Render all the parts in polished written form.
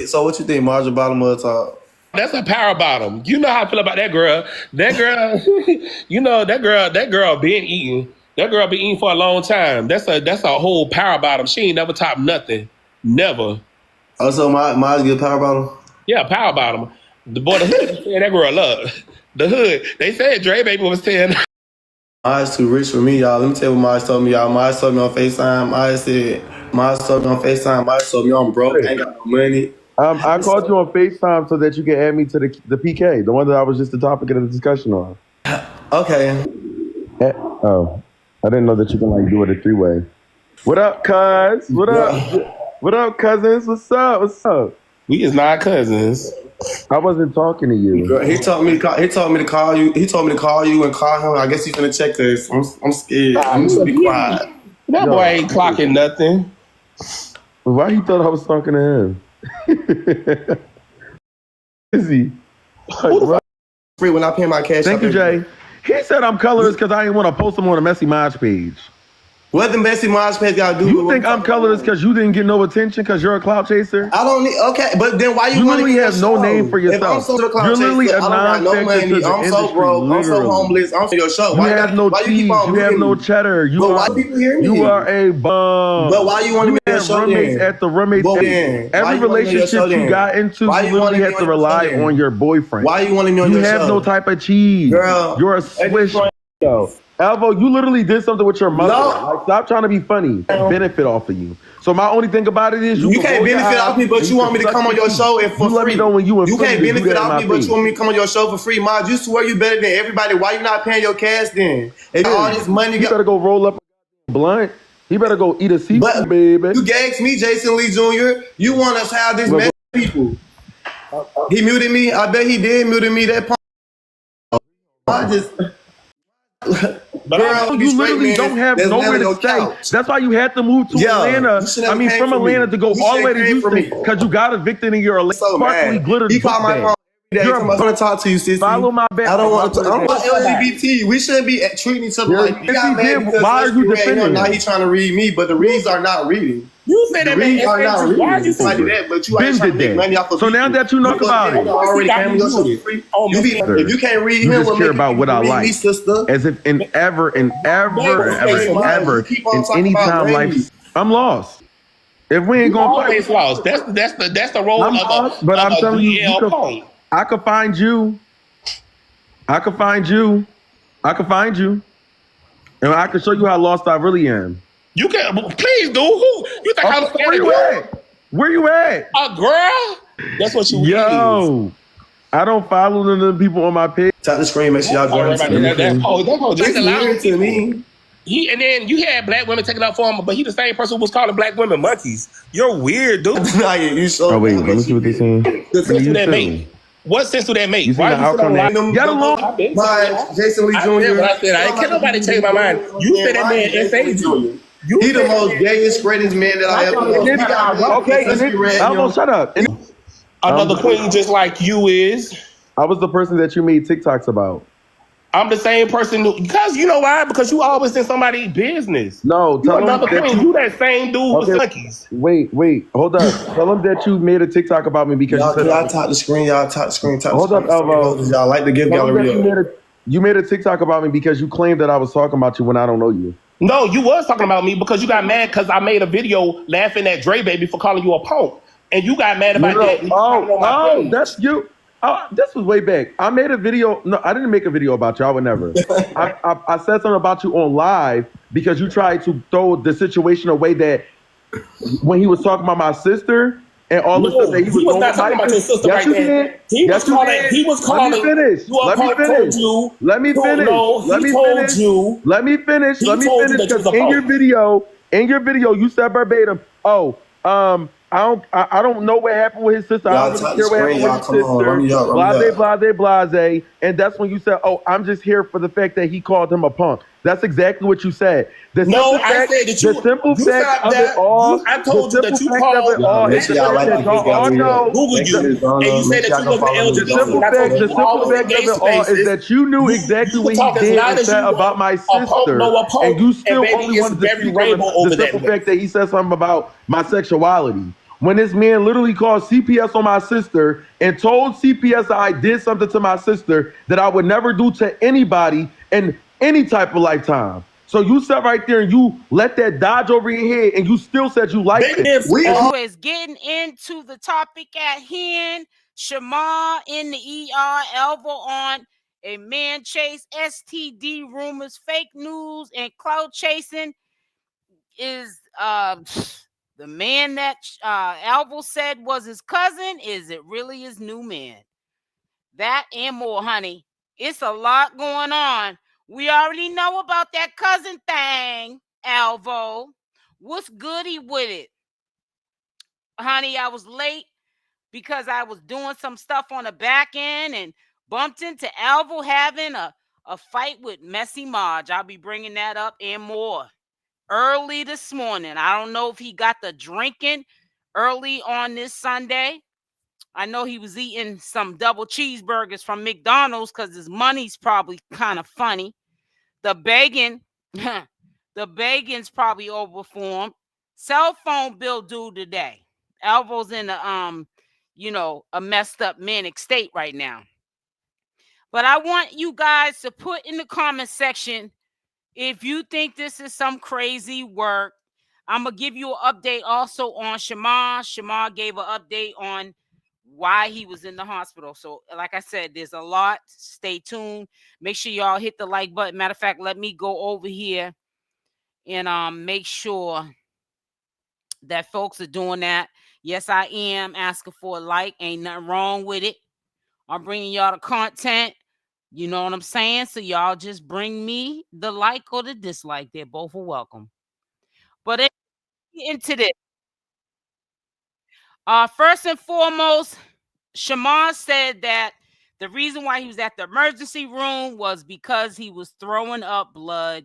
So what you think, Maj Alvo? That's a power bottom. You know how I feel about that girl. That girl, you know that girl been eating. That girl been eating for a long time. That's a whole power bottom. She ain't never topped nothing. Never. Oh, so Maj get power bottom? Yeah, power bottom. The boy, the hood saying that girl up. The hood. They said Dre Baby was 10. Maj too rich for me, y'all. Let me tell you what Maj told me, y'all. Maj told me on FaceTime. Maj told me on FaceTime. Maj told me I'm broke. I ain't got no money. I called you on FaceTime so that you can add me to the PK, the one that I was just the topic of the discussion on. Okay. Oh, I didn't know that you can like do it a 3-way. What up, cuz? What up? What up, cousins? What's up? What's up? We is not cousins. I wasn't talking to you. Girl, he told me to call you. He told me to call you and call him. I guess he's finna check this. I'm scared. I'm just be quiet. That boy ain't clocking nothing. Why he thought I was talking to him? Is he? Like, free when I pay my cash. Thank you, Jay. He said I'm colorless because I didn't want to post him on a Messy Maj page. What the Messy Maj page got to do? You think I'm colorless because you didn't get no attention because you're a clout chaser? I don't need. Okay, but then why you literally have no name for yourself? If I'm so You're literally a non-factor. I'm so broke. I'm so homeless. I'm your show. You have no cheese. You have no cheddar. But why people hear me? You are a bum. But why you want to be on your show roommates at the roommates? Every relationship you got into, you literally have to rely on your boyfriend. Why you want to be on your show? You have no type of cheese. Girl, you're a swish. Alvo, you literally did something with your mother. No. Like, stop trying to be funny and benefit off of you. So my only thing about it is you can't benefit off me, but you want me to come on your show and for free. Let me know when you can't benefit off me, but you want me to come on your show for free. Maj, you swear you better than everybody. Why you not paying your cash then? If all this money, you better go roll up a blunt. He better go eat a seafood, baby. You gags me, Jason Lee Jr. You want us to have this mess people. He muted me. I bet he did muted me. That I just. Girl, you literally don't have nowhere to stay. That's why you had to move to Atlanta. I mean, from Atlanta to go all the way to Houston because you got evicted in your sparkly glitter. He called my phone. I'm gonna talk to you, sis. Follow my back. I don't want to. I'm LGBT. We shouldn't be treating each other like you got mad because why are you defending him? Now he's trying to read me, but the reads are not reading. You say that man are not reading. Why you say that? But you ain't trying to make money off of. So now that you know about it, already came to free. If you can't read him, you just care about what I like. As if in any time life, I'm lost. If we ain't gonna always lost. That's the role of lost, but I'm telling you, I could find you. I could find you. And I can show you how lost I really am. You can, please, dude. Who you think I'm where you at? Where you at? A girl? That's what you Yo, I don't follow the people on my page. Tap the screen, make sure y'all join. That's weird to me. And then you had black women taking up for him, but he the same person who was calling black women monkeys. You're weird, dude. You so wait, let me see what they're saying. What sense do that make? Why you outcome that? Get along. Jason Lee Jr. I can't nobody change my mind. You said that man S.A. Jr. He the most gayest, greatest man that I ever met. Okay, Alvo, shut up. Another queen just like you is. I was the person that you made TikToks about. I'm the same person because you know why? Because you always in somebody's business. No, tell another queen. You that same dude with monkeys. Wait, hold up. Tell him that you made a TikTok about me because y'all top the screen. Hold up, Alvo. Y'all like to give gallery. You made a TikTok about me because you claimed that I was talking about you when I don't know you. No, you was talking about me because you got mad because I made a video laughing at Dre Baby for calling you a punk, and you got mad about that. Oh, that's you. This was way back. I made a video. No, I didn't make a video about you. I would never. I said something about you on live because you tried to throw the situation away that when he was talking about my sister and all the stuff that he was not talking about your sister right there. He was calling. Let me finish. Let me finish. Let me finish. Because in your video, you said verbatim, I don't know what happened with his sister. I don't really care what happened with his sister. Blase. And that's when you said, I'm just here for the fact that he called him a punk. That's exactly what you said. I said that the simple fact of it all. I told you that you called it all. Google you. And you said that you wasn't eligible. The simple fact of it all is that you knew exactly what he did and said about my sister. And you still only wanted to speak on the simple fact that he said something about my sexuality. when this man literally called CPS on my sister and told CPS that I did something to my sister that I would never do to anybody in any type of lifetime. So you sat right there and you let that dodge over your head and you still said you liked it. Anyways, getting into the topic at hand, Shamar in the ER, Alvo on a man chase, STD rumors, fake news, and clout chasing. Is the man that Alvo said was his cousin? Is it really his new man? That and more, honey. It's a lot going on. We already know about that cousin thing, Alvo. What's goody with it? Honey, I was late because I was doing some stuff on the back end and bumped into Alvo having a fight with Messy Maj. I'll be bringing that up and more early this morning. I don't know if he got the drinking early on this Sunday. I know he was eating some double cheeseburgers from McDonald's because his money's probably kind of funny. The begging, the begging's probably overformed. Cell phone bill due today. Alvo's in a a messed up manic state right now. But I want you guys to put in the comment section if you think this is some crazy work. I'm going to give you an update also on Shamar. Shamar gave an update on why he was in the hospital. So like I said, there's a lot. Stay tuned. Make sure y'all hit the like button. Matter of fact, let me go over here and make sure that folks are doing that. Yes, I am asking for a like. Ain't nothing wrong with it. I'm bringing y'all the content. You know what I'm saying? So y'all just bring me the like or the dislike. They're both are welcome. But into this. First and foremost, Shamar said that the reason why he was at the emergency room was because he was throwing up blood,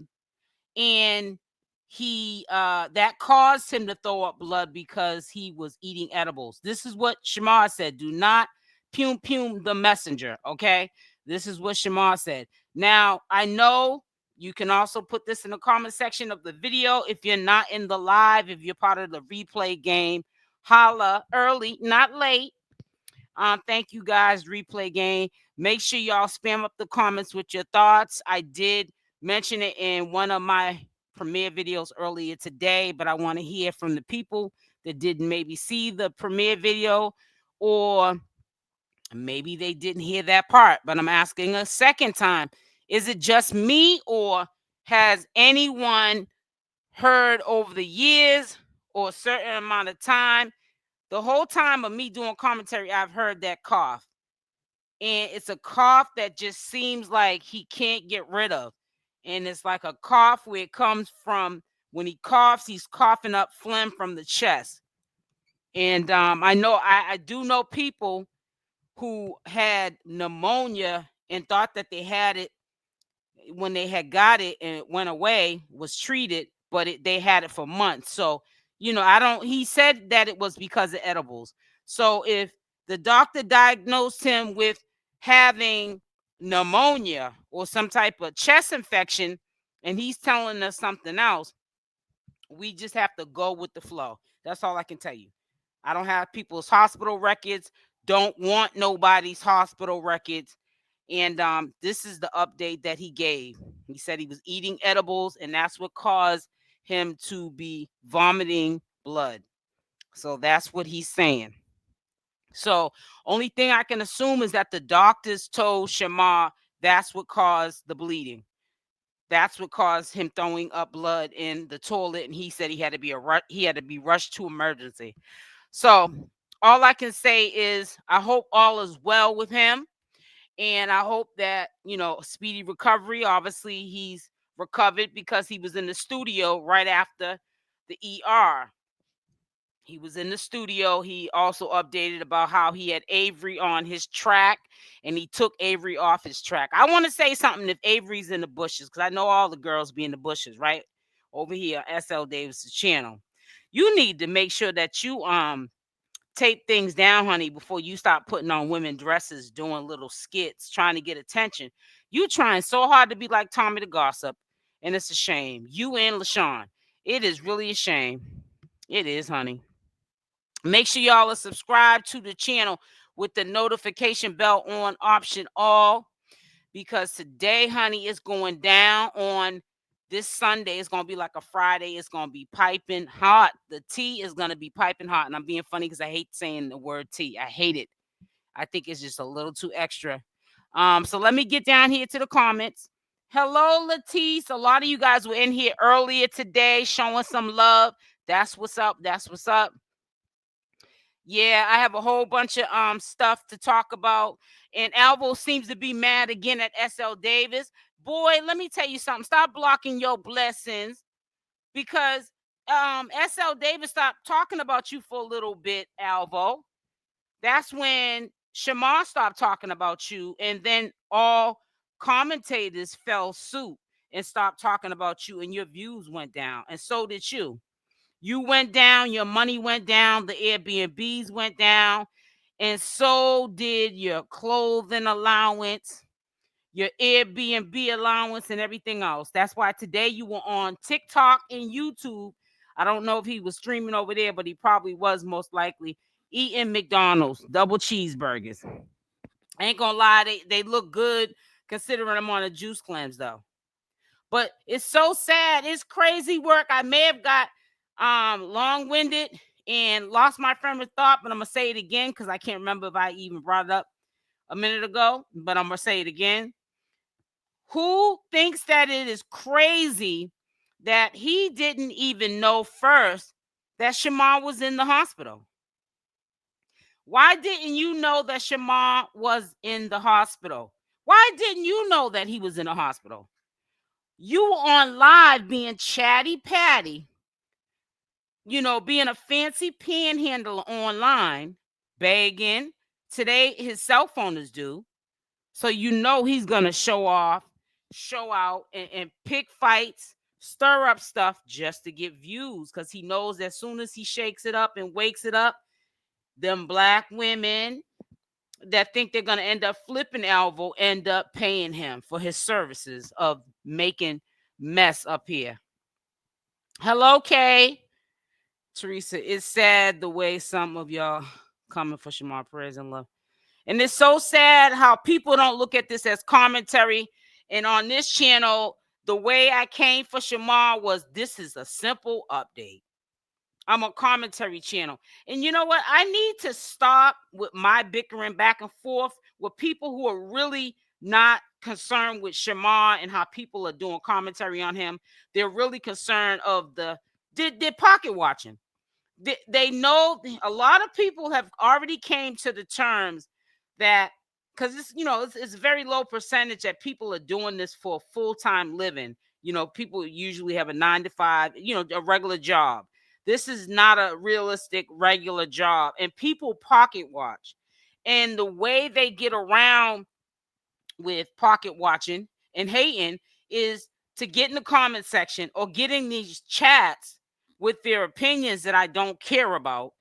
and he that caused him to throw up blood because he was eating edibles. This is what Shamar said. Do not pum the messenger, okay? This is what Shamar said. Now, I know you can also put this in the comment section of the video. If you're not in the live, if you're part of the replay game, holla early, not late. Thank you guys, replay game. Make sure y'all spam up the comments with your thoughts. I did mention it in one of my premiere videos earlier today, but I want to hear from the people that didn't maybe see the premiere video, or maybe they didn't hear that part. But I'm asking a second time, is it just me, or has anyone heard over the years or a certain amount of time, the whole time of me doing commentary, I've heard that cough? And it's a cough that just seems like he can't get rid of. And it's like a cough where it comes from, when he coughs, he's coughing up phlegm from the chest. And I know, I do know people who had pneumonia and thought that they had it when they had got it and it went away, was treated, but they had it for months. So, he said that it was because of edibles. So if the doctor diagnosed him with having pneumonia or some type of chest infection, and he's telling us something else, we just have to go with the flow. That's all I can tell you. I don't have people's hospital records, don't want nobody's hospital records. And this is the update that he gave. He said he was eating edibles, and that's what caused him to be vomiting blood. So that's what he's saying. So only thing I can assume is that the doctors told Shamar that's what caused the bleeding. That's what caused him throwing up blood in the toilet, and he said he had to be rushed to emergency. So all I can say is I hope all is well with him, and I hope that, speedy recovery. Obviously, he's recovered because he was in the studio right after the ER. He was in the studio. He also updated about how he had Avery on his track, and he took Avery off his track. I want to say something if Avery's in the bushes, because I know all the girls be in the bushes, right? Over here, SL Davis' channel. You need to make sure that you tape things down, honey, before you start putting on women dresses, doing little skits, trying to get attention. You trying so hard to be like Tommy the Gossip, and it's a shame. You and LaShawn. It is really a shame. It is, honey. Make sure y'all are subscribed to the channel with the notification bell on option all, because today, honey, is going down on this Sunday. It's going to be like a Friday. It's going to be piping hot. The tea is going to be piping hot. And I'm being funny because I hate saying the word tea. I hate it. I think it's just a little too extra. So let me get down here to the comments. Hello, Latisse. A lot of you guys were in here earlier today showing some love. That's what's up. That's what's up. Yeah, I have a whole bunch of stuff to talk about. And Alvo seems to be mad again at SL Davis. Boy, let me tell you something. Stop blocking your blessings, because SL Davis stopped talking about you for a little bit, Alvo. That's when Shamar stopped talking about you, and then all commentators fell suit and stopped talking about you, and your views went down, and so did you. You went down, your money went down, the Airbnbs went down, and so did your clothing allowance, your Airbnb allowance, and everything else. That's why today you were on TikTok and YouTube. I don't know if he was streaming over there, but he probably was, most likely, eating McDonald's double cheeseburgers. I ain't gonna lie, they look good considering I'm on a juice cleanse, though. But it's so sad. It's crazy work. I may have got long-winded and lost my frame of thought, but I'm gonna say it again because I can't remember if I even brought it up a minute ago, but I'm gonna say it again. Who thinks that it is crazy that he didn't even know first that Shamar was in the hospital? Why didn't you know that Shamar was in the hospital? Why didn't you know that he was in the hospital? You were on live being chatty patty, being a fancy panhandler online, begging. Today, his cell phone is due. So he's going to show off, show out, and pick fights, stir up stuff just to get views, because he knows as soon as he shakes it up and wakes it up, them black women that think they're going to end up flipping Alvo end up paying him for his services of making mess up here. Hello, Kay. Teresa, it's sad the way some of y'all coming for Shamar, praise and love. And it's so sad how people don't look at this as commentary. And on this channel, the way I came for Shamar was, this is a simple update. I'm a commentary channel. And you know what? I need to stop with my bickering back and forth with people who are really not concerned with Shamar and how people are doing commentary on him. They're really concerned of they're pocket watching. They know a lot of people have already came to the terms that, because it's a very low percentage that people are doing this for a full-time living. People usually have a 9 to 5, a regular job. This is not a realistic regular job, and people pocket watch. And the way they get around with pocket watching and hating is to get in the comment section or getting these chats with their opinions that I don't care about,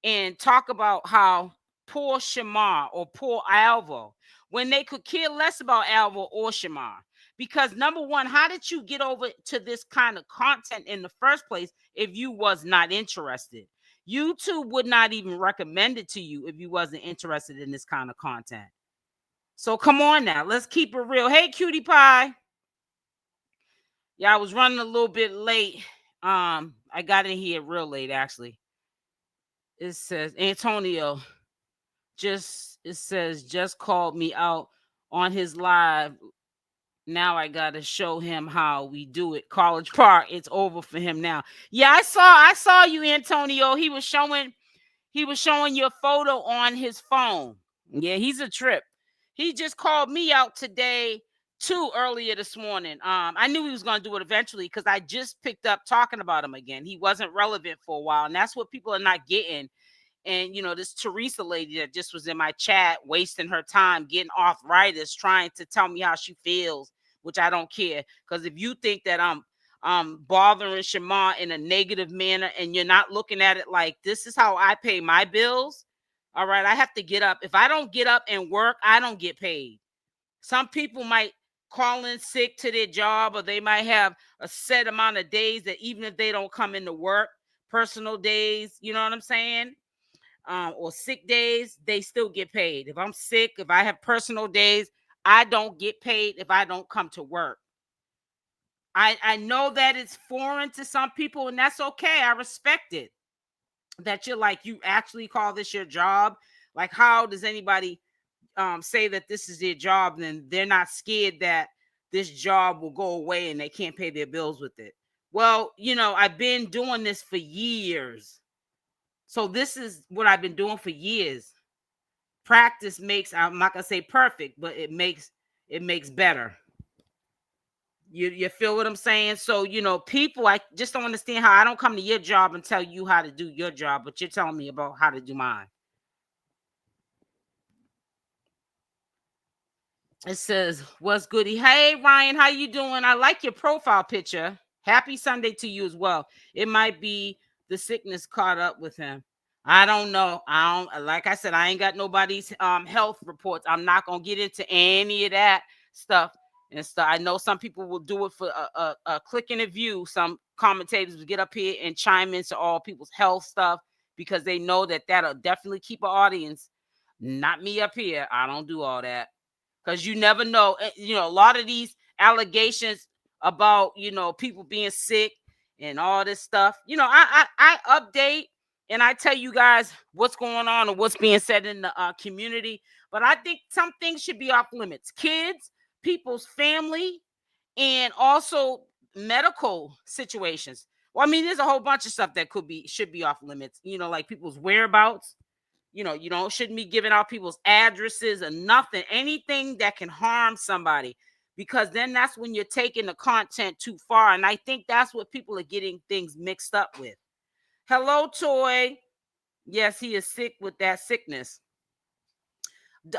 and talk about how poor Shamar or poor Alvo, when they could care less about Alvo or Shamar. Because number one, how did you get over to this kind of content in the first place if you was not interested? YouTube would not even recommend it to you if you wasn't interested in this kind of content. So come on now, let's keep it real. Hey, cutie pie. Yeah, I was running a little bit late. I got in here real late, actually. It says Antonio just called me out on his live. Now I gotta show him how we do it. College Park, it's over for him now. Yeah, I saw you, Antonio. He was showing your photo on his phone. Yeah, he's a trip. He just called me out today too, earlier this morning. I knew he was gonna do it eventually because I just picked up talking about him again. He wasn't relevant for a while, and that's what people are not getting. And this Teresa lady that just was in my chat, wasting her time getting arthritis, trying to tell me how she feels, which I don't care. Because if you think that I'm bothering Shamar in a negative manner, and you're not looking at it like, this is how I pay my bills, all right, I have to get up. If I don't get up and work, I don't get paid. Some people might call in sick to their job, or they might have a set amount of days that even if they don't come into work, personal days, you know what I'm saying? or sick days, they still get paid. If I'm sick, if I have personal days, I don't get paid if I don't come to work. I know that it's foreign to some people, and that's okay. I respect it. That you're like, you actually call this your job. Like, how does anybody say that this is their job, and they're not scared that this job will go away and they can't pay their bills with it? Well, you know, I've been doing this for years. So this is what I've been doing for years. Practice makes, I'm not gonna say perfect, but it makes better. You feel what I'm saying? So, you know, people, I just don't understand how I don't come to your job and tell you how to do your job, but you're telling me about how to do mine. It says, what's goody? Hey, Ryan, how you doing? I like your profile picture. Happy Sunday to you as well. It might be the sickness caught up with him. I don't know. Like I said, I ain't got nobody's health reports. I'm not going to get into any of that stuff. And stuff. I know some people will do it for a click and a view. Some commentators will get up here and chime into all people's health stuff because they know that that'll definitely keep an audience. Not me up here. I don't do all that. Because you never know. You know, a lot of these allegations about, you know, people being sick and all this stuff. You know, I update and I tell you guys what's going on and what's being said in the community. But I think some things should be off limits. Kids, people's family, and also medical situations. Well, I mean, there's a whole bunch of stuff that should be off limits. You know, like people's whereabouts. You know, shouldn't be giving out people's addresses or nothing, anything that can harm somebody, because then that's when you're taking the content too far. And I think that's what people are getting things mixed up with. Hello, Toy. Yes, he is sick with that sickness.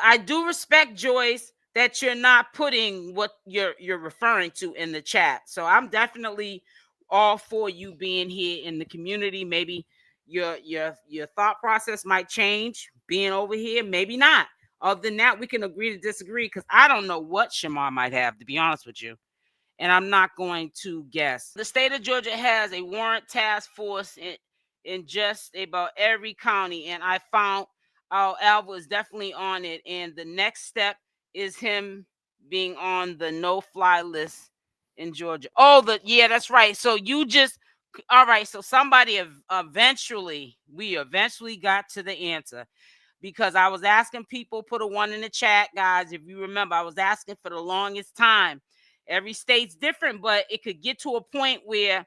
I do respect, Joyce, that you're not putting what you're referring to in the chat. So I'm definitely all for you being here in the community. Maybe your thought process might change being over here, maybe not. Other than that, we can agree to disagree, because I don't know what Shamar might have, to be honest with you, and I'm not going to guess. The state of Georgia has a warrant task force in just about every county, and I found Alvo is definitely on it, and the next step is him being on the no-fly list in Georgia. Oh, yeah, that's right. So you just, all right, so somebody we eventually got to the answer, because I was asking people, put a 1 in the chat, guys. If you remember, I was asking for the longest time. Every state's different, but it could get to a point where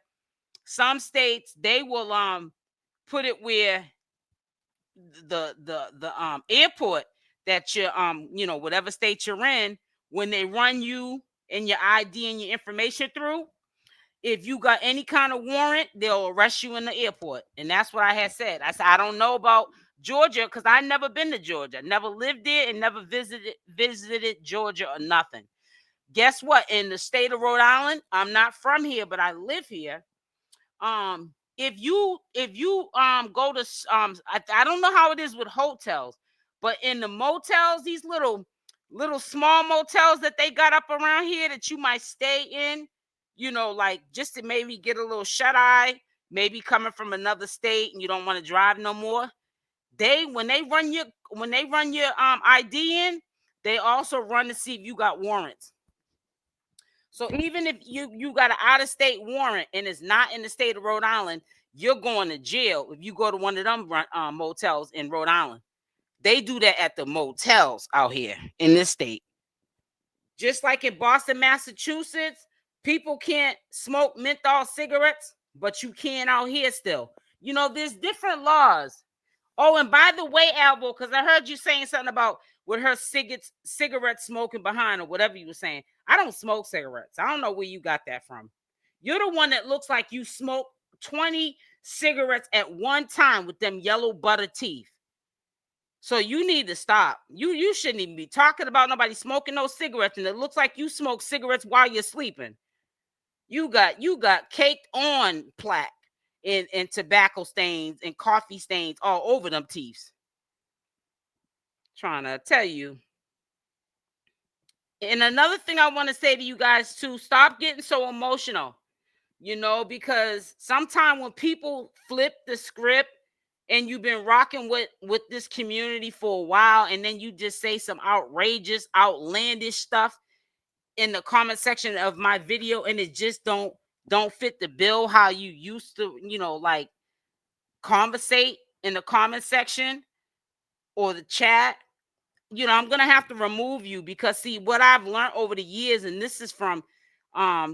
some states, they will put it where the airport that you're you know, whatever state you're in, when they run you and your ID and your information through, if you got any kind of warrant, they'll arrest you in the airport. And that's what I had said. I said, I don't know about Georgia, because I never been to Georgia, never lived there, and never visited Georgia or nothing. Guess what? In the state of Rhode Island, I'm not from here, but I live here. If you go to I don't know how it is with hotels, but in the motels, these little small motels that they got up around here that you might stay in, you know, like just to maybe get a little shut eye, maybe coming from another state and you don't want to drive no more. When they run your ID in, they also run to see if you got warrants. So even if you got an out-of-state warrant and it's not in the state of Rhode Island, you're going to jail if you go to one of them motels in Rhode Island. They do that at the motels out here in this state. Just like in Boston, Massachusetts, people can't smoke menthol cigarettes, but you can out here still. You know, there's different laws. Oh, and by the way, Alvo, because I heard you saying something about with her cigarette smoking behind or whatever you were saying. I don't smoke cigarettes. I don't know where you got that from. You're the one that looks like you smoke 20 cigarettes at one time with them yellow butter teeth. So you need to stop. You shouldn't even be talking about nobody smoking no cigarettes, and it looks like you smoke cigarettes while you're sleeping. You got caked on plaque and tobacco stains and coffee stains all over them teeth. Trying to tell you. And another thing I want to say to you guys too, stop getting so emotional, you know, because sometimes when people flip the script and you've been rocking with this community for a while, and then you just say some outrageous, outlandish stuff in the comment section of my video, and it just don't fit the bill how you used to, like conversate in the comment section or the chat, I'm gonna have to remove you, because see what I've learned over the years, and this is from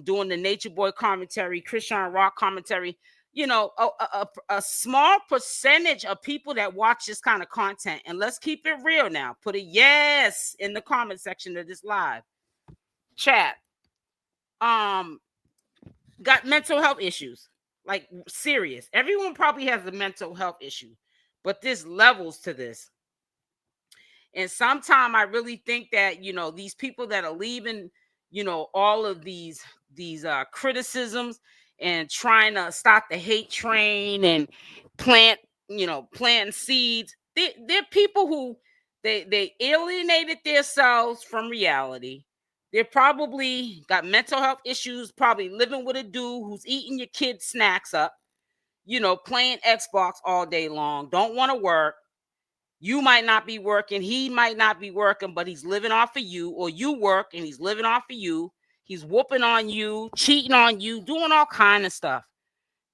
doing the Nature Boy commentary, Christian Rock commentary. A small percentage of people that watch this kind of content, and let's keep it real now. Put a yes in the comment section of this live chat. Got mental health issues, like serious. Everyone probably has a mental health issue, but there's levels to this. And sometimes I really think that, these people that are leaving, all of these criticisms and trying to stop the hate train and planting seeds. They're people who they alienated themselves from reality. They're probably got mental health issues, probably living with a dude who's eating your kids' snacks up, playing Xbox all day long, don't want to work. You might not be working, he might not be working, but he's living off of you, or you work and he's living off of you. He's whooping on you, cheating on you, doing all kind of stuff.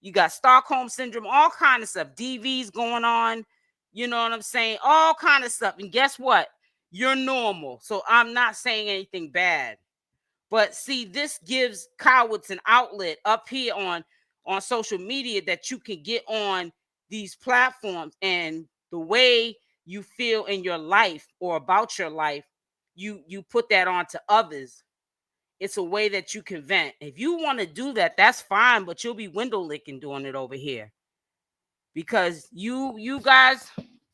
You got Stockholm syndrome, all kind of stuff. DV's going on, you know what I'm saying? All kind of stuff. And guess what? You're normal. So I'm not saying anything bad. But see, this gives cowards an outlet up here on social media that you can get on these platforms, and the way you feel in your life or about your life, you put that on to others. It's a way that you can vent. If you want to do that, that's fine, but you'll be window licking doing it over here, because you guys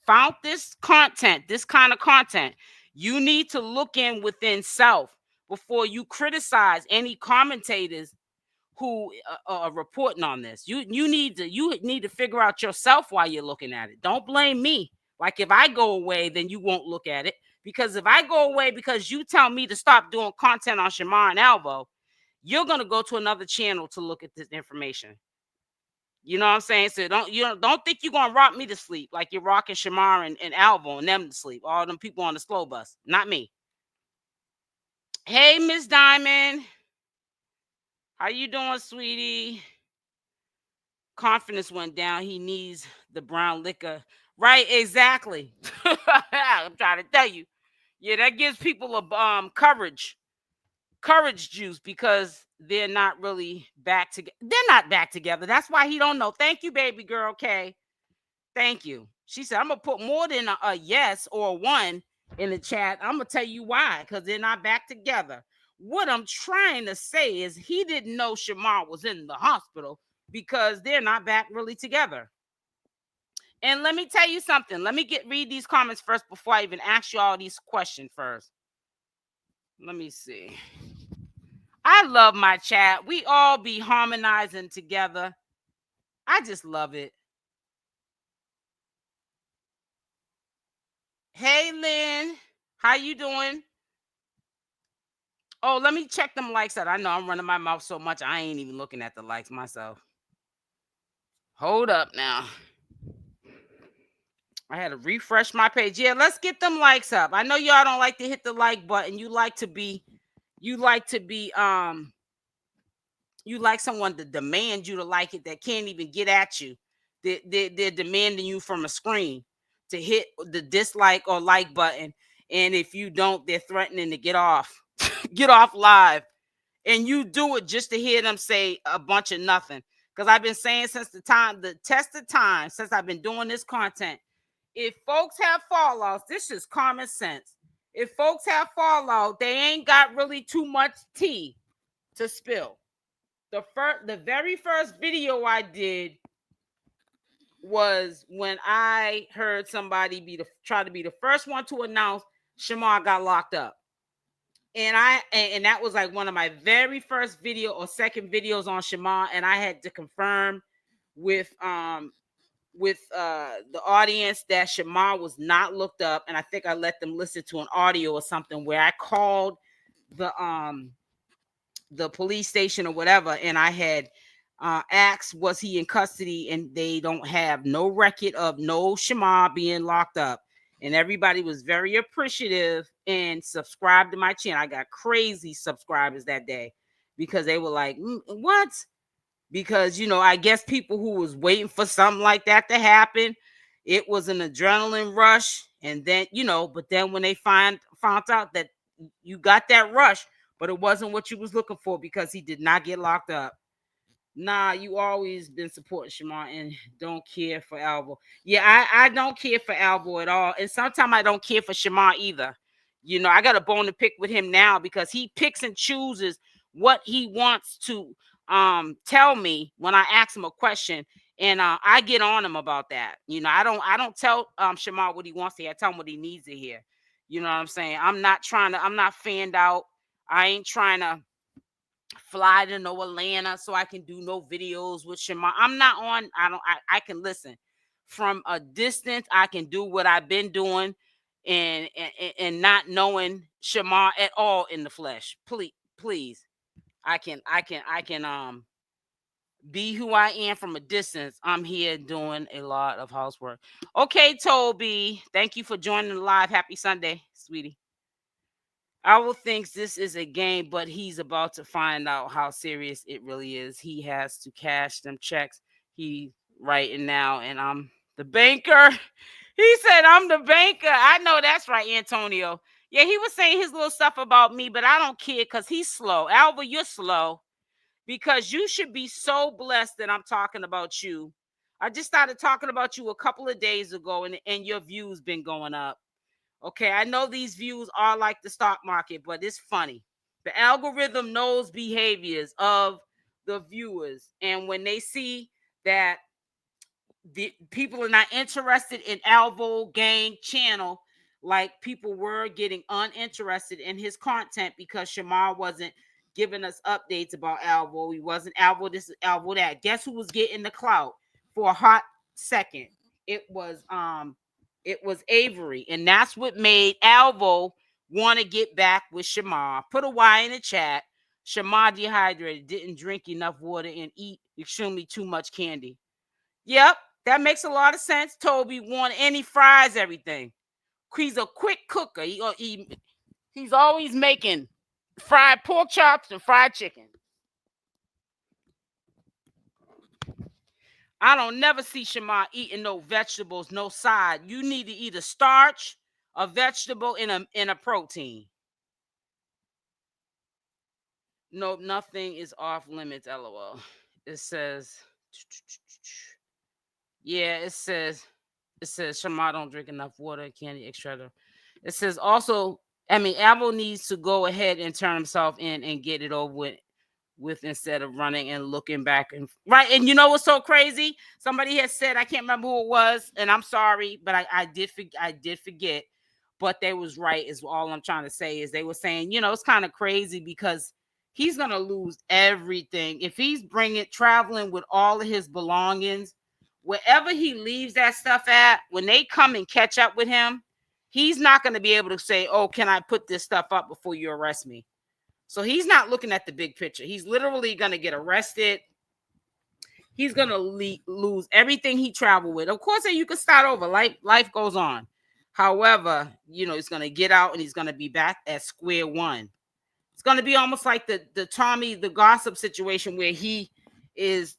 found this content, this kind of content. You need to look in within self before you criticize any commentators who are reporting on this. You need to figure out yourself while you're looking at it. Don't blame me. Like, if I go away, then you won't look at it. Because if I go away because you tell me to stop doing content on Shamar and Alvo, you're gonna go to another channel to look at this information. You know what I'm saying? So don't think you're gonna rock me to sleep like you're rocking Shamar and Alvo and them to sleep. All them people on the slow bus, not me. Hey, Miss Diamond, how you doing, sweetie? Confidence went down. He needs the brown liquor. Right, exactly. I'm trying to tell you. Yeah, that gives people a courage juice, because they're not really back together. They're not back together. That's why he don't know. Thank you, baby girl. Okay. Thank you. She said, I'm gonna put more than a yes or a one in the chat. I'm gonna tell you why, because they're not back together. What I'm trying to say is he didn't know Shamar was in the hospital, because they're not back really together. And let me tell you something. Let me read these comments first before I even ask you all these questions first. Let me see. I love my chat. We all be harmonizing together. I just love it. Hey, Lynn. How you doing? Oh, let me check them likes out. I know I'm running my mouth so much, I ain't even looking at the likes myself. Hold up now. I had to refresh my page. Yeah, let's get them likes up. I know y'all don't like to hit the like button. You like someone to demand you to like it that can't even get at you. They're demanding you from a screen to hit the dislike or like button. And if you don't, they're threatening to get off. Get off live. And you do it just to hear them say a bunch of nothing. Because I've been saying since the test of time, since I've been doing this content, if folks have fallouts, this is common sense. If folks have fallout, they ain't got really too much tea to spill. The very first video I did was when I heard somebody try to be the first one to announce Shamar got locked up. And that was like one of my very first video or second videos on Shamar, and I had to confirm with the audience that Shamar was not looked up, and I think I let them listen to an audio or something where I called the police station or whatever, and I had asked, was he in custody? And they don't have no record of no Shamar being locked up. And everybody was very appreciative and subscribed to my channel. I got crazy subscribers that day because they were like, what? Because, you know, I guess people who was waiting for something like that to happen, it was an adrenaline rush. And then, you know, but then when they found out that you got that rush, but it wasn't what you was looking for because he did not get locked up. Nah, you always been supporting Shamar and don't care for Alvo. Yeah, I don't care for Alvo at all. And sometimes I don't care for Shamar either. You know, I got a bone to pick with him now because he picks and chooses what he wants to tell me when I ask him a question. And I get on him about that. You know, I don't tell Shamar what he wants to hear. I tell him what he needs to hear. You know what I'm saying? I'm not fanned out. I ain't trying to fly to no Atlanta so I can do no videos with Shamar. I'm not on. I can listen from a distance. I can do what I've been doing and not knowing Shamar at all in the flesh. Please. I can be who I am from a distance. I'm here doing a lot of housework. Okay, Toby. Thank you for joining the live. Happy Sunday, sweetie. Alvo thinks this is a game, but he's about to find out how serious it really is. He has to cash them checks. He writing now, and I'm the banker. He said, I'm the banker. I know that's right, Antonio. Yeah, he was saying his little stuff about me, but I don't care because he's slow. Alvo, you're slow because you should be so blessed that I'm talking about you. I just started talking about you a couple of days ago, and your views been going up. Okay, I know these views are like the stock market, but it's funny. The algorithm knows behaviors of the viewers. And when they see that the people are not interested in Alvo Gang channel, like people were getting uninterested in his content because Shamar wasn't giving us updates about Alvo. He wasn't Alvo this, Alvo that. Guess who was getting the clout for a hot second? It was Avery, and that's what made Alvo want to get back with Shamar. Put a Y in the chat. Shamar dehydrated, didn't drink enough water, and eat extremely too much candy. Yep, that makes a lot of sense. Toby wanted, and he fries everything. He's a quick cooker. He's always making fried pork chops and fried chicken. I don't never see Shamar eating no vegetables, no side. You need to eat a starch, a vegetable, and a protein. Nope, nothing is off limits, LOL. It says, yeah, it says Shamar don't drink enough water, candy, etc. It says also, I mean, Alvo needs to go ahead and turn himself in and get it over with instead of running and looking back and right. And you know what's so crazy? Somebody has said, I can't remember who it was, and I'm sorry, but I did forget. But they was right. Is all I'm trying to say is they were saying, you know, it's kind of crazy because he's gonna lose everything if he's traveling with all of his belongings. Wherever he leaves that stuff at, when they come and catch up with him, he's not going to be able to say, oh, can I put this stuff up before you arrest me? So he's not looking at the big picture. He's literally going to get arrested. He's going to lose everything he traveled with. Of course, you can start over. Life goes on. However, you know, he's going to get out and he's going to be back at square one. It's going to be almost like the Tommy, the gossip situation where he is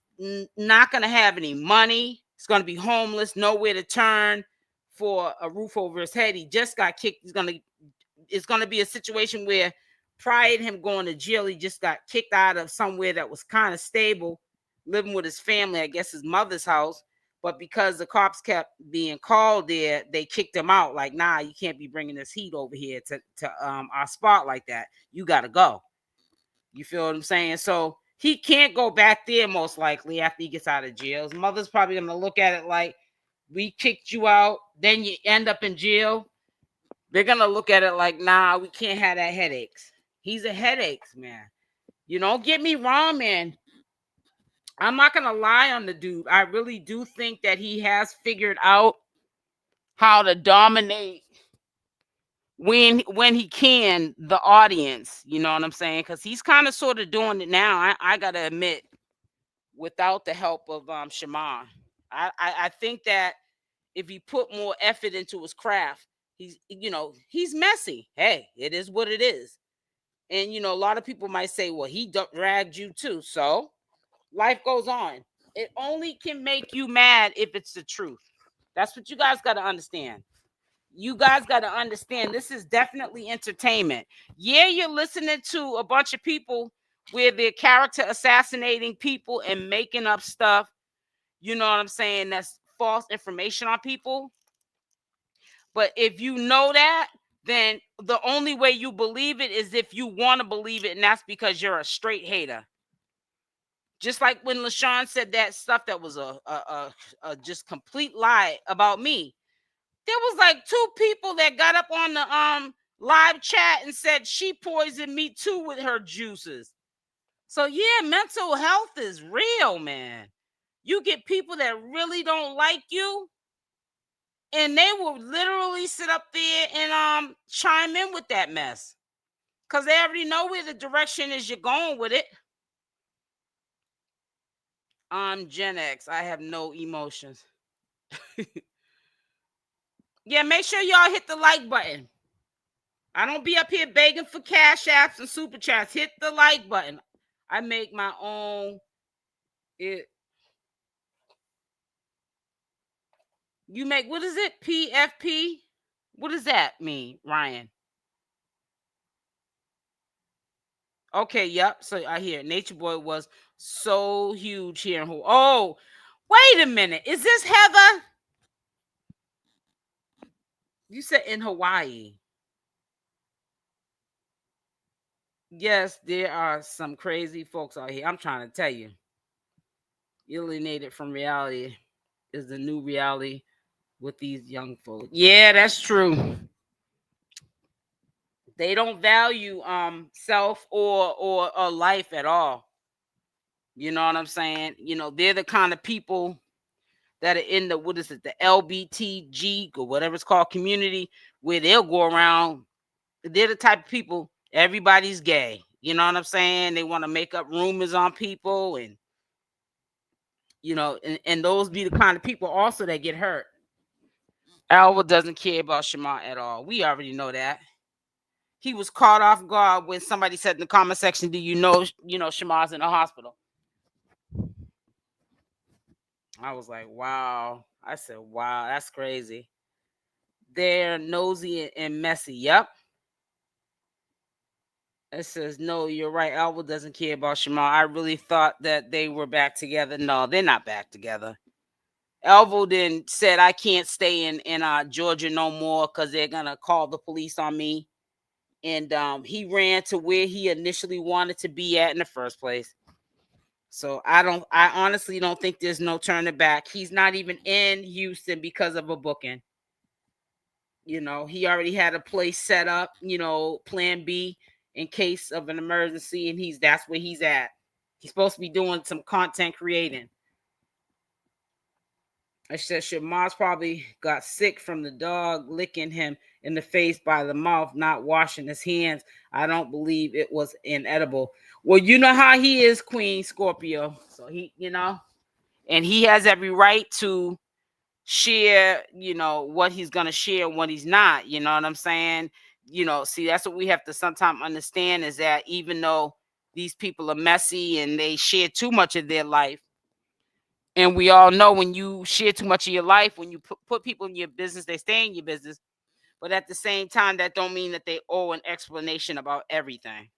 not going to have any money. He's going to be homeless, nowhere to turn for a roof over his head. He just got kicked. It's going to be a situation where prior to him going to jail, he just got kicked out of somewhere that was kind of stable, living with his family, I guess his mother's house. But because the cops kept being called there, they kicked him out. Like, nah, you can't be bringing this heat over here to our spot like that. You got to go. You feel what I'm saying? So he can't go back there most likely after he gets out of jail. His mother's probably going to look at it like, we kicked you out, then you end up in jail. They're going to look at it like, nah, we can't have that headaches. He's a headaches, man. You don't get me wrong, man. I'm not going to lie on the dude. I really do think that he has figured out how to dominate when he can the audience. You know what I'm saying? Because he's kind of sort of doing it now. I got to admit. without the help of Shamar. I think that if he put more effort into his craft, he's messy. Hey, it is what it is. And a lot of people might say, well, he dragged you too. So life goes on. It only can make you mad if it's the truth. That's what you guys got to understand. You guys got to understand this is definitely entertainment. Yeah, you're listening to a bunch of people where they're character assassinating people and making up stuff. You know what I'm saying? That's false information on people. But if you know that, then the only way you believe it is if you want to believe it, and that's because you're a straight hater. Just like when LaShawn said that stuff that was a just complete lie about me. There was like 2 people that got up on the live chat and said she poisoned me too with her juices. So yeah, mental health is real, man. You get people that really don't like you, and they will literally sit up there and chime in with that mess. Cause they already know where the direction is you're going with it. I'm Gen X. I have no emotions. Yeah, make sure y'all hit the like button. I don't be up here begging for cash apps and super chats. Hit the like button. I make my own. You make, what is it? PFP? What does that mean, Ryan? Okay, yep. So I hear Nature Boy was so huge here in Hawaii. Oh, wait a minute. Is this Heather? You said in Hawaii. Yes, there are some crazy folks out here. I'm trying to tell you. Alienated from reality is the new reality with these young folks. Yeah, that's true. They don't value self or life at all. You know what I'm saying? They're the kind of people that are in the, what is it, the LBTG or whatever it's called, community, where they'll go around. They're the type of people, everybody's gay. You know what I'm saying? They want to make up rumors on people, and and those be the kind of people also that get hurt. Alvo doesn't care about Shamar at all. We already know that. He was caught off guard when somebody said in the comment section, "Do you know Shamar's in the hospital?" I was like, "Wow." I said, "Wow, that's crazy." They're nosy and messy. Yep. It says, "No, you're right. Alvo doesn't care about Shamar. I really thought that they were back together." No, they're not back together. Alvo then said, "I can't stay in Georgia no more because they're gonna call the police on me." And he ran to where he initially wanted to be at in the first place. So I honestly don't think there's no turning back. He's not even in Houston because of a booking. He already had a place set up, plan B in case of an emergency, and that's where he's at. He's supposed to be doing some content creating. I said Shamar's probably got sick from the dog licking him in the face by the mouth, not washing his hands. I don't believe it was inedible. Well, you know how he is, Queen Scorpio. So he, and he has every right to share, what he's going to share and what he's not. You know what I'm saying? See, that's what we have to sometimes understand, is that even though these people are messy and they share too much of their life, and we all know when you share too much of your life, when you put people in your business, they stay in your business. But at the same time, that don't mean that they owe an explanation about everything,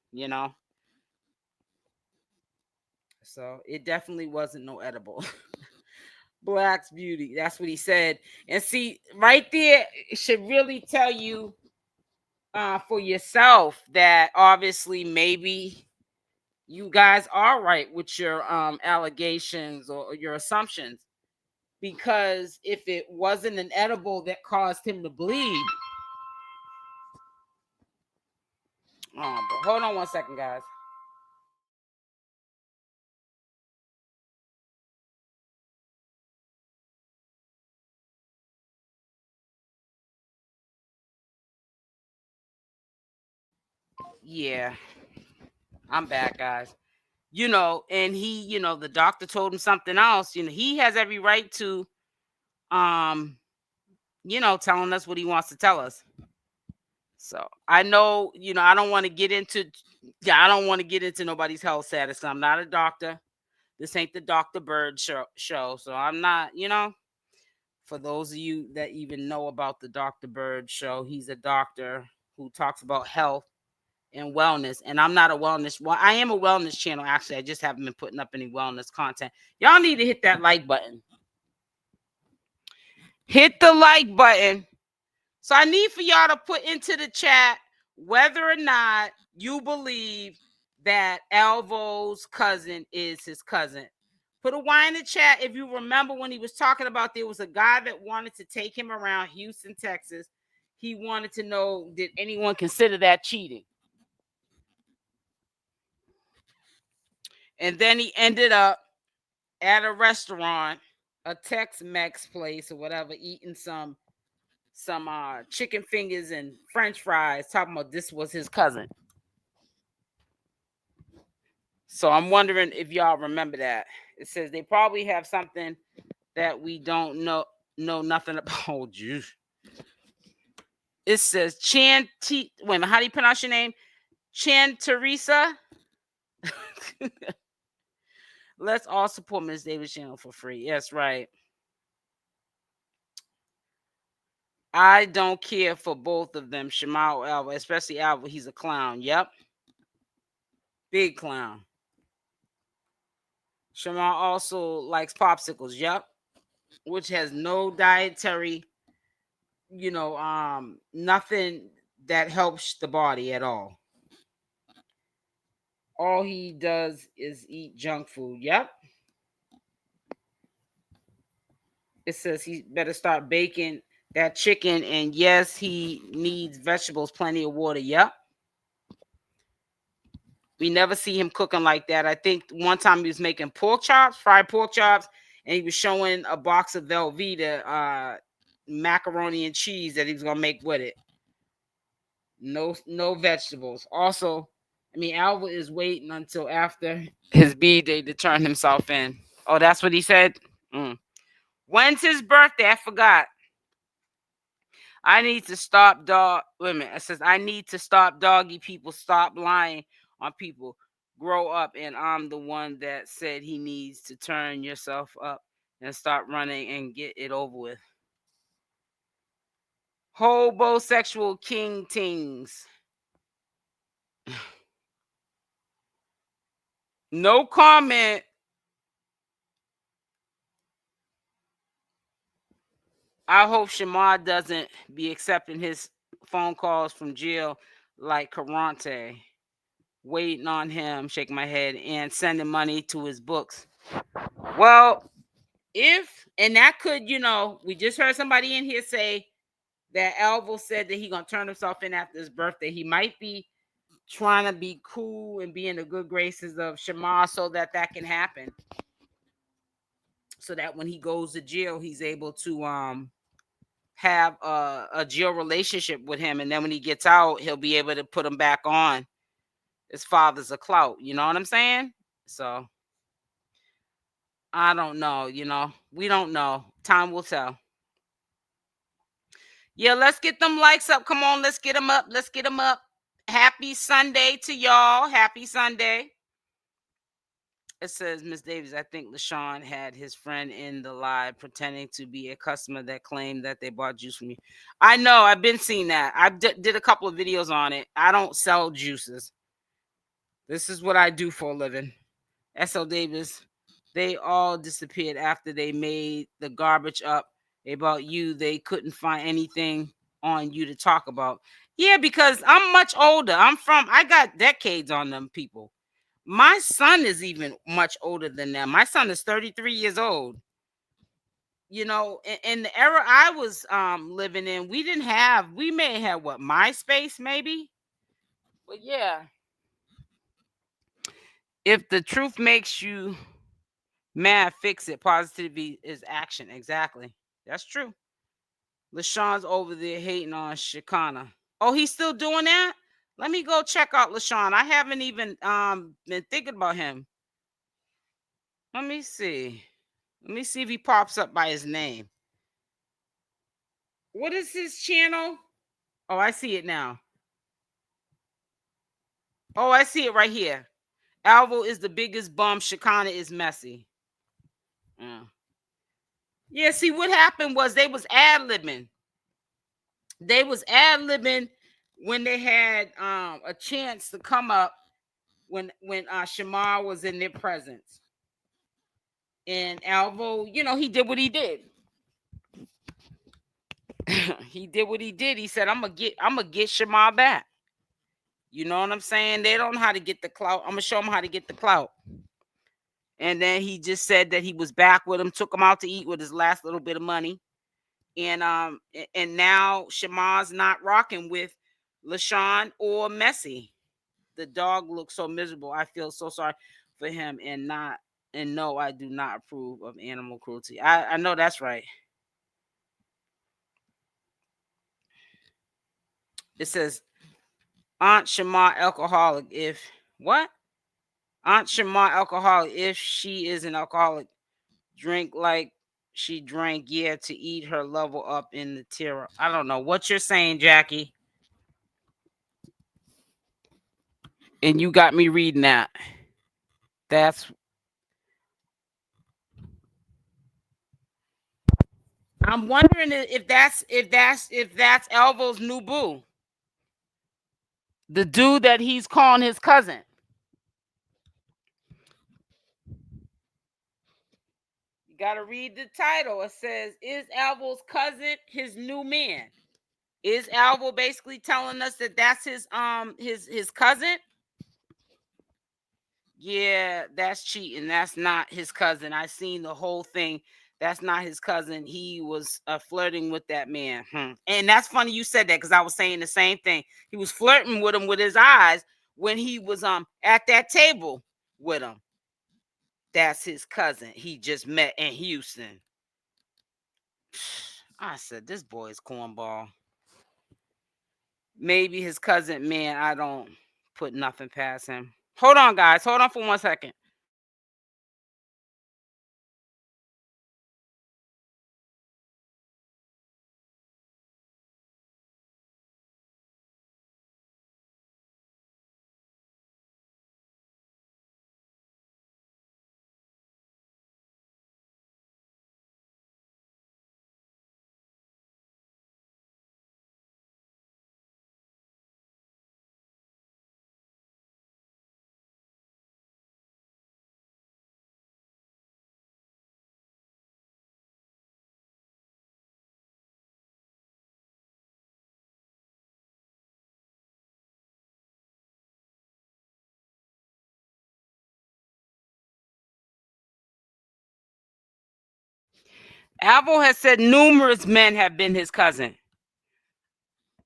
So it definitely wasn't no edible. Black's beauty. That's what he said. And see, right there, it should really tell you for yourself that obviously maybe you guys are right with your allegations or your assumptions. Because if it wasn't an edible that caused him to bleed. Oh, but hold on one second, guys. Yeah, I'm back, guys. you know, and he, you know, the doctor told him something else. You know, he has every right to, you know, telling us what he wants to tell us. So I know, you know, I don't want to get into, I don't want to get into nobody's health status. I'm not a doctor. This ain't the Dr. Bird show. So I'm not, you know, for those of you that even know about the Dr. Bird show, he's a doctor who talks about health and wellness. And I'm not a wellness. Well, I am a wellness channel. Actually, I just haven't been putting up any wellness content. Y'all need to hit that like button. Hit the like button. So I need for y'all to put into the chat whether or not you believe that Alvo's cousin is his cousin. Put a Y in the chat if you remember when he was talking about there was a guy that wanted to take him around Houston, Texas. He wanted to know, did anyone consider that cheating? And then he ended up at a restaurant, a Tex-Mex place or whatever, eating some chicken fingers and French fries, talking about this was his cousin. So I'm wondering if y'all remember that. It says they probably have something that we don't know nothing about. Oh, geez. It says wait a minute, how do you pronounce your name? 𝗡𝗘𝗫𝗧. Let's all support Ms. Davis' channel for free. Yes, right. I don't care for both of them, Shamar or Alvo, especially Alvo. He's a clown. Yep. Big clown. Shamar also likes popsicles. Yep. Which has no dietary, you know, nothing that helps the body at all. All he does is eat junk food. Yep. It says he better start baking that chicken. And yes, he needs vegetables, plenty of water. Yep. We never see him cooking like that. I think one time he was making pork chops, fried pork chops, and he was showing a box of Velveeta macaroni and cheese that he was gonna make with it. No vegetables. Also, I mean, Alvo is waiting until after his B-day to turn himself in. Oh, that's what he said? When's his birthday? I forgot. I need to stop wait a minute. It says, I need to stop doggy people. Stop lying on people. Grow up. And I'm the one that said he needs to turn yourself up and start running and get it over with. Hobosexual king tings. No comment. I hope Shamar doesn't be accepting his phone calls from jail like Karante. Waiting on him, shaking my head, and sending money to his books. Well, and that could, you know, we just heard somebody in here say that Alvo said that he's going to turn himself in after his birthday. He might be trying to be cool and be in the good graces of Shamar so that can happen. So that when he goes to jail, he's able to have a jail relationship with him. And then when he gets out, he'll be able to put him back on. His father's a Clout. You know what I'm saying? So I don't know. You know, we don't know. Time will tell. Yeah, let's get them likes up. Come on, let's get them up. Let's get them up. Happy Sunday to y'all. Happy Sunday. It says, Miss Davis, I think LaShawn had his friend in the live pretending to be a customer that claimed that they bought juice from you. I know. I've been seeing that. I did a couple of videos on it. I don't sell juices. This is what I do for a living. S.L. Davis, they all disappeared after they made the garbage up about you. They couldn't find anything on you to talk about. Yeah, because I'm much older. I got decades on them people. My son is even much older than them. My son is 33 years old. You know, in the era I was living in, we may have what, MySpace maybe? But yeah. If the truth makes you mad, fix it. Positivity is action. Exactly. That's true. LaShawn's over there hating on Shakana. Oh, he's still doing that? Let me go check out LaShawn. I haven't even been thinking about him. Let me see. Let me see if he pops up by his name. What is his channel? Oh, I see it now. Oh, I see it right here. Alvo is the biggest bum. Shekinah is messy. Yeah, see, what happened was they was ad-libbing. They was ad-libbing when they had a chance to come up when Shamar was in their presence. And Alvo, you know, he did what he did. He did what he did. He said, I'm gonna get Shamar back. You know what I'm saying? They don't know how to get the clout. I'm gonna show them how to get the clout. And then he just said that he was back with him, took him out to eat with his last little bit of money. And now Shamar's not rocking with LaShawn or Messi. The dog looks so miserable. I feel so sorry for him, and no, I do not approve of animal cruelty. I know that's right. It says Aunt Shamar alcoholic. If what? Aunt Shamar alcoholic. If she is an alcoholic, drink like she drank, yeah, to eat her level up in the tier. I don't know what you're saying, Jackie. And you got me reading that. I'm wondering if that's Alvo's new boo. The dude that he's calling his cousin. You gotta read the title. It says, is Alvo's cousin his new man? Is Alvo basically telling us that that's his cousin? Yeah, that's cheating. That's not his cousin. I seen the whole thing. That's not his cousin. He was flirting with that man. And that's funny you said that, because I was saying the same thing. He was flirting with him with his eyes when he was at that table with him. That's his cousin. He just met in Houston. I said, this boy is cornball. Maybe his cousin, man, I don't put nothing past him. Hold on, guys. Hold on for 1 second. Alvo has said numerous men have been his cousin.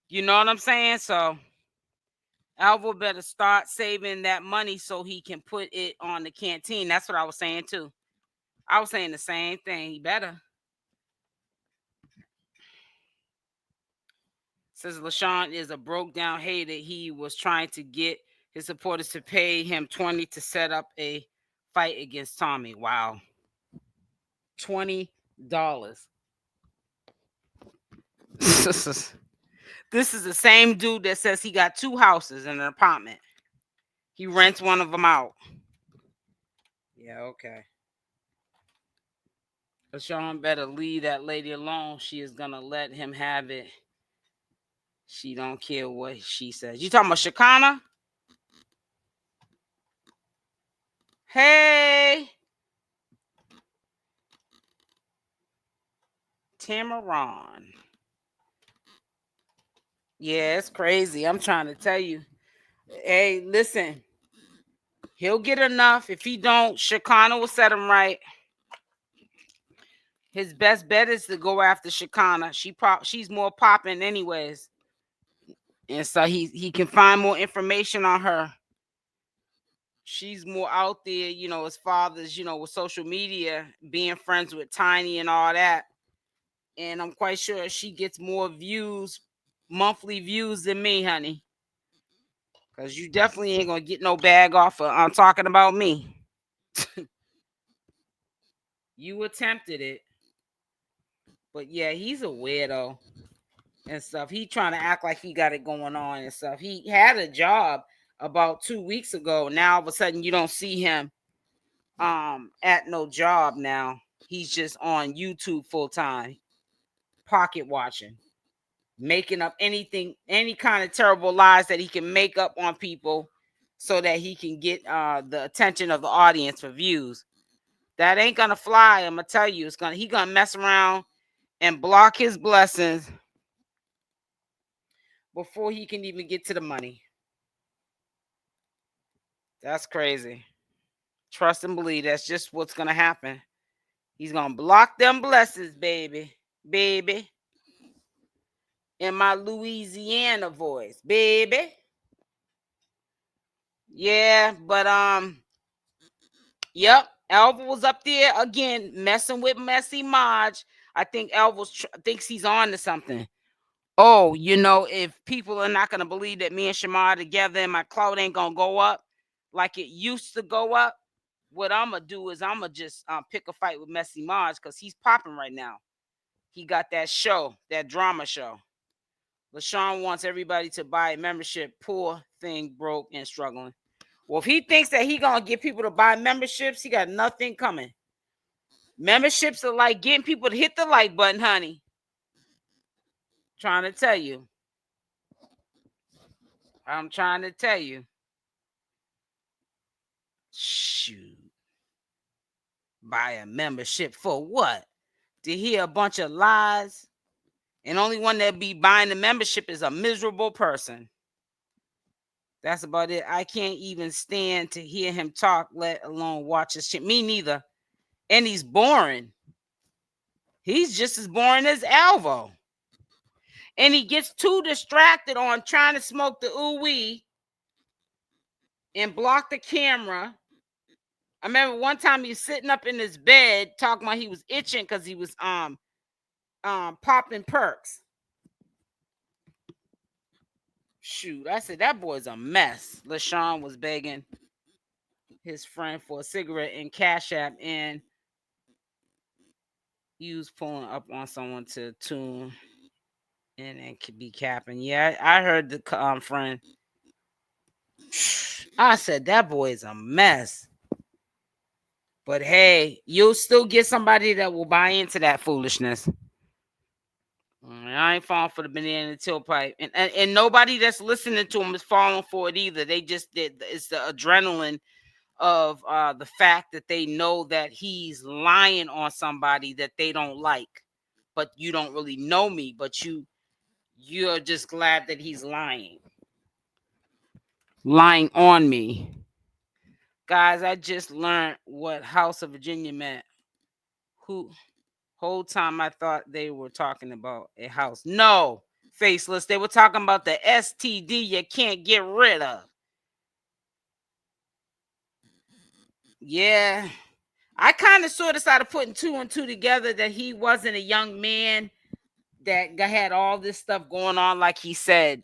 You know what I'm saying? So Alvo better start saving that money so he can put it on the canteen. That's what I was saying too. I was saying the same thing. He better. Says LaShawn is a broke down hater. He was trying to get his supporters to pay him $20 to set up a fight against Tommy. Wow. $20. This is the same dude that says he got 2 houses and an apartment. He rents one of them out. Yeah, okay. LaShawn better leave that lady alone. She is gonna let him have it. She don't care what she says. You talking about Shekinah? Hey, Tamaron. Yeah, it's crazy. I'm trying to tell you. Hey, listen. He'll get enough. If he don't, Shekinah will set him right. His best bet is to go after Shekinah. She's more popping anyways. And so he can find more information on her. She's more out there, you know, as father's, you know, with social media, being friends with Tiny and all that. And I'm quite sure she gets more views, monthly views than me, honey. Because you definitely ain't going to get no bag off of talking about me. You attempted it. But yeah, he's a weirdo and stuff. He trying to act like he got it going on and stuff. He had a job about 2 weeks ago. Now all of a sudden you don't see him at no job now. He's just on YouTube full time, pocket watching, making up anything, any kind of terrible lies that he can make up on people so that he can get the attention of the audience for views. That ain't gonna fly. I'm gonna tell you, he gonna mess around and block his blessings before he can even get to the money. That's crazy. Trust and believe that's just what's gonna happen. He's gonna block them blessings, baby. Baby. In my Louisiana voice, baby. Yeah, but yep, Alvo was up there again messing with Messy Maj. I think Alvo thinks he's on to something. Oh, you know, if people are not gonna believe that me and Shamar together and my clout ain't gonna go up like it used to go up, what I'm gonna do is I'm gonna just pick a fight with Messy Maj because he's popping right now. He got that show, that drama show. LaShawn wants everybody to buy a membership. Poor thing, broke and struggling. Well, if he thinks that he gonna get people to buy memberships, he got nothing coming. Memberships are like getting people to hit the like button, honey. Trying to tell you. I'm trying to tell you. Shoot. Buy a membership for what? To hear a bunch of lies? And only one that be buying the membership is a miserable person. That's about it. I can't even stand to hear him talk, let alone watch his shit. Me neither. And he's boring. He's just as boring as Alvo. And he gets too distracted on trying to smoke the ooh-wee and block the camera. I remember one time he was sitting up in his bed talking about he was itching because he was popping perks. Shoot, I said that boy's a mess. LaShawn was begging his friend for a cigarette in CashApp, and he was pulling up on someone to tune and could be capping. Yeah, I heard the friend. I said that boy is a mess. But hey, you'll still get somebody that will buy into that foolishness. I ain't falling for the banana tailpipe, and nobody that's listening to him is falling for it either. They just did. It's the adrenaline of the fact that they know that he's lying on somebody that they don't like, but you don't really know me, but you're just glad that he's lying on me. Guys, I just learned what House of Virginia meant. Whole time I thought they were talking about a house. No, faceless. They were talking about the STD you can't get rid of. Yeah. I kind of sort of started putting 2 and 2 together that he wasn't a young man that had all this stuff going on like he said.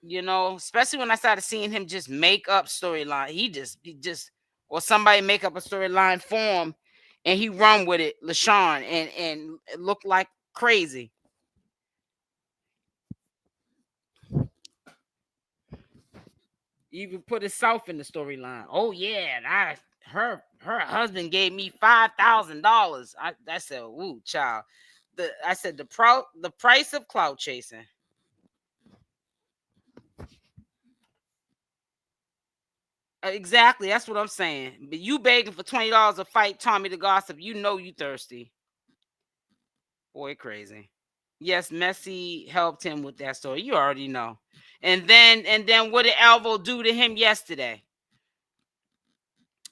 You know, especially when I started seeing him just make up storyline. He just or somebody make up a storyline for him and he run with it, LaShawn, and it looked like crazy. Even put himself in the storyline. Oh yeah, and her husband gave me $5,000. I said, "Ooh, child." I said the price of clout chasing. Exactly, that's what I'm saying. But you begging for $20 to fight Tommy the Gossip, you know you thirsty. Boy, crazy. Yes, Messi helped him with that story. You already know. And then what did Alvo do to him yesterday?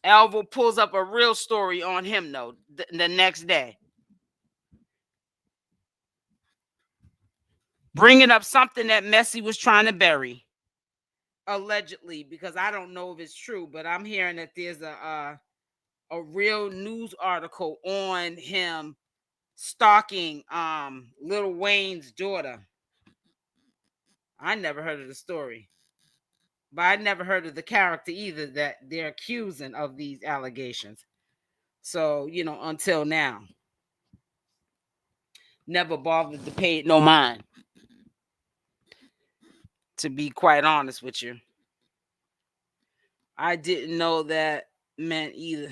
Alvo pulls up a real story on him though the next day, bringing up something that Messi was trying to bury, allegedly, because I don't know if it's true, but I'm hearing that there's a real news article on him stalking Lil Wayne's daughter. I never heard of the story, but I never heard of the character either that they're accusing of these allegations. So, you know, until now, never bothered to pay it no mind. To be quite honest with you, I didn't know that meant either.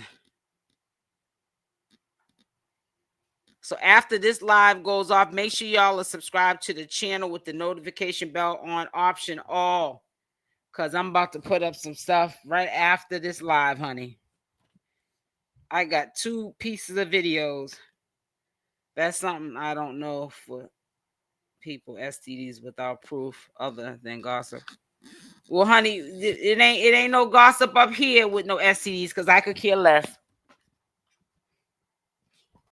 So after this live goes off, make sure y'all are subscribed to the channel with the notification bell on option all, because I'm about to put up some stuff right after this live, honey. I got 2 pieces of videos. That's something I don't know for people, STDs without proof other than gossip. Well, honey, it ain't no gossip up here with no STDs, because I could care less.